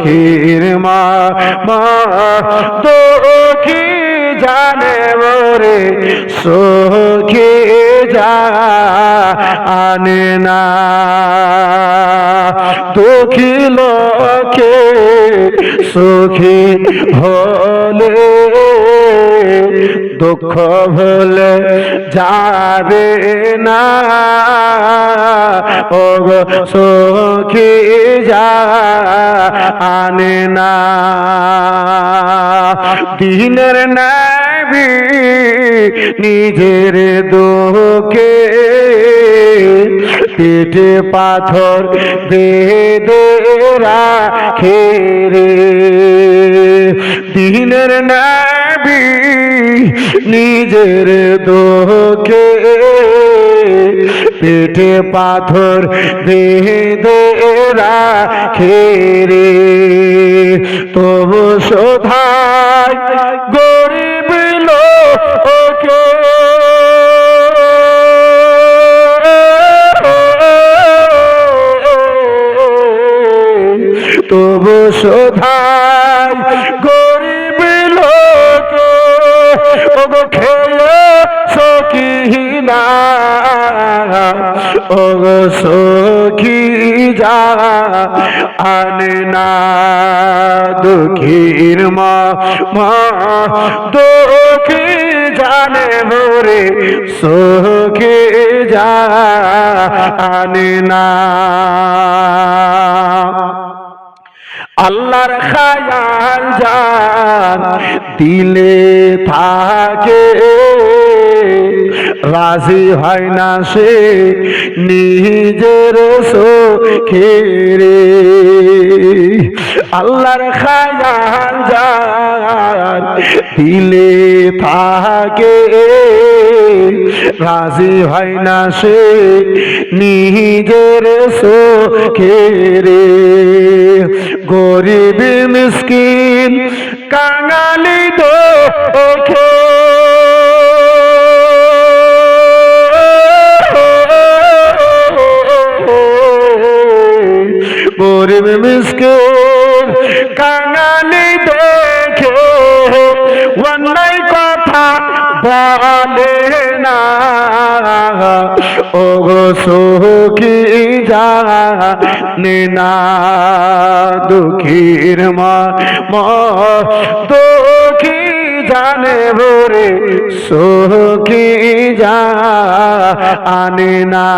দুঃখীর মা মা দুঃখী জানে ওরে সুখী জানে না দুঃখী লোকে সুখী হলে দুঃখ ভুলে যাবে না ও সুখী জানে না দিনের নবী নিজের দুঃখে পেটে পাথর বেঁধে রাখে রে দিনের নবী নিজের দুঃখে পেটে পাথর বেঁধে রাখে রে তবু শোধায় গরিব লোকে তবু শোধায় গরিব লোকে ওগো খেয়ে সখী না ওগো সখী জানে না দুঃখীর মা মা দুঃখী জানে ভরে সখী জানে না আল্লাহর খায়াল যার দিলে থাকে রাজি হয় না সে নিজের সুখে রে আল্লাহর খায়াল যার দিলে থাকে রাজি হয় না সে নিজের সুখে রে গরিব মিসকিন কাঙালি দুঃখে গরিব মিসকিন কাঙালি দেখে অন্যায় কথা বলে না ওগো সুখী জানে না দুঃখীর মা দুঃখী জানে ভরে সুখী জানে না